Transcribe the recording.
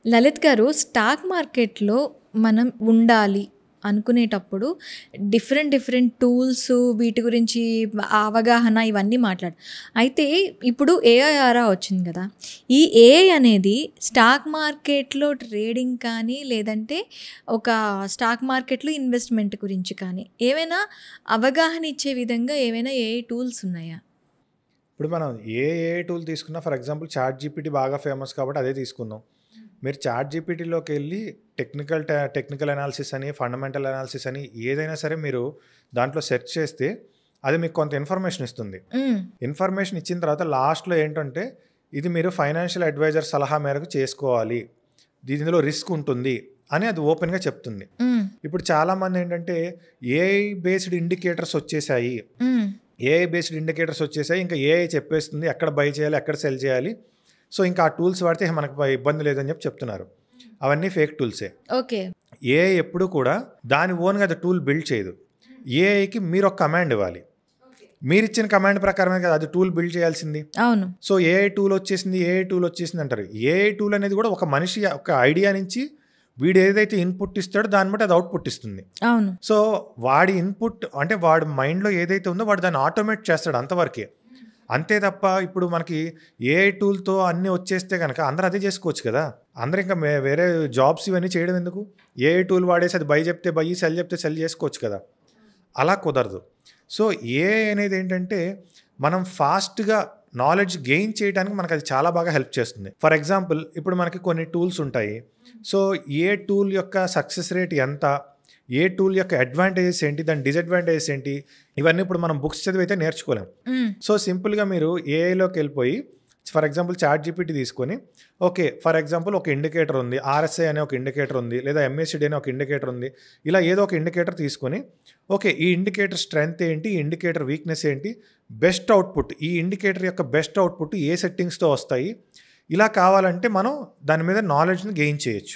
లలిత్ గారు, స్టాక్ మార్కెట్‌లో మనం ఉండాలి అనుకునేటప్పుడు డిఫరెంట్, డిఫరెంట్ టూల్స్ వీటి గురించి అవగాహన ఇవన్నీ అయితే ఇప్పుడు ఏఐ ఆరా వచ్చింది గదా! ఈ ఏఐ అనేది స్టాక్ మార్కెట్‌లో ట్రేడింగ్ కానీ, లేదంటే ఒక స్టాక్ మార్కెట్‌లో ఇన్వెస్ట్‌మెంట్ గురించి కానీ, ఏవైనా అవగాహన ఇచ్చే విధంగా ఏవైనా ఏఐ టూల్స్ ఉన్నాయా? ఇప్పుడు మనం ఏ టూల్ తీసుకున్నా ఫర్ ఎగ్జాంపుల్ చాట్ జీపీటీ బాగా ఫేమస్ కాబట్టి అదే తీసుకుందాం. మీరు చాట్ జీపీటీలోకెళ్ళి టెక్నికల్ అనాలిసిస్ అని, ఫండమెంటల్ అనాలిసిస్ అని ఏదైనా సరే మీరు దాంట్లో సెర్చ్ చేస్తే అది మీకు కొంత ఇన్ఫర్మేషన్ ఇస్తుంది. హ్మ్. ఇన్ఫర్మేషన్ ఇచ్చిన తర్వాత లాస్ట్‌లో ఏంటంటే ఇది మీరు ఫైనాన్షియల్ అడ్వైజర్ సలహా మేరకు చేసుకోవాలి. ఇందులో రిస్క్ ఉంటుంది అని అది ఓపెన్‌గా చెప్తుంది. హ్మ్. ఇప్పుడు చాలామంది ఏంటంటే ఏఐ బేస్డ్ ఇండికేటర్స్ వచ్చేసాయి. హ్మ్. ఏఐ బేస్డ్ ఇండికేటర్స్ వచ్చేసాయి. ఇంకా ఏఐ చెప్పేస్తుంది ఎక్కడ బై చేయాలి, ఎక్కడ సెల్ చేయాలి. సో, ఇంకా ఆ టూల్స్ వాడితే మనకు ఇబ్బంది లేదని చెప్తున్నారు. అవన్నీ ఫేక్ టూల్సే. ఓకే. ఏఐ ఎప్పుడు కూడా దాని ఓన్‌గా అది టూల్ బిల్డ్ చేయదు. ఏఐకి మీరొక కమాండ్ ఇవ్వాలి. మీరిచ్చిన కమాండ్ ప్రకారమే కదా అది టూల్ బిల్డ్ చేయాల్సింది. అవును. సో, ఏఐ టూల్ వచ్చేసింది అంటారు. ఏఐ టూల్ అనేది కూడా ఒక మనిషి ఒక ఐడియా నుంచి వీడు ఏదైతే ఇన్పుట్ ఇస్తాడో దాన్ని బట్టి అది అవుట్‌పుట్ ఇస్తుంది. అవును. సో, వాడి ఇన్పుట్ అంటే వాడి మైండ్‌లో ఏదైతే ఉందో వాడు దాన్ని ఆటోమేట్ చేస్తాడు అంతవరకే. అంతే తప్ప ఇప్పుడు మనకి ఏఐ టూల్‌తో అన్నీ వచ్చేస్తే గనక అందరూ అదే చేసుకోవచ్చు కదా! అందరూ ఇంకా వేరే జాబ్స్ ఇవన్నీ చేయడం ఎందుకు? ఏఐ టూల్ వాడేసి అది బై చెప్తే బై, సెల్ చెప్తే సెల్ చేసుకోవచ్చు కదా! అలా కుదరదు. సో, ఏఐ అనేది ఏంటంటే మనం ఫాస్ట్‌గా నాలెడ్జ్ గెయిన్ చేయడానికి మనకు అది చాలా బాగా హెల్ప్ చేస్తుంది. ఫర్ ఎగ్జాంపుల్ ఇప్పుడు మనకి కొన్ని టూల్స్ ఉంటాయి. సో, ఏ టూల్ యొక్క సక్సెస్ రేట్ ఎంత? ఏ టూల్ యొక్క అడ్వాంటేజెస్ ఏంటి? దాని డిసడ్వాంటేజెస్ ఏంటి? ఇవన్నీ ఇప్పుడు మనం బుక్స్ చదివైతే నేర్చుకోలేం. హ్మ్. సో, సింపుల్‌గా మీరు ఏఐలోకెళ్ళిపోయి ఫర్ ఎగ్జాంపుల్ చాట్ జీపీటీ తీసుకొని ఓకే. ఫర్ ఎగ్జాంపుల్ ఒక ఇండికేటర్ ఉంది. ఆర్ఎస్ఐ అనే ఒక ఇండికేటర్ ఉంది. లేదా ఎంఏసిడి అనే ఒక ఇండికేటర్ ఉంది. ఇలా ఏదో ఒక ఇండికేటర్ తీసుకొని ఓకే. ఈ ఇండికేటర్ స్ట్రెంగ్త్ ఏంటి? ఈ ఇండికేటర్ వీక్‌నెస్ ఏంటి? బెస్ట్ అవుట్‌పుట్ ఈ ఇండికేటర్ యొక్క బెస్ట్ అవుట్‌పుట్ ఏ సెట్టింగ్స్‌తో వస్తాయి? ఇలా కావాలంటే మనం దాని మీద నాలెడ్జ్‌ని గెయిన్ చేయొచ్చు.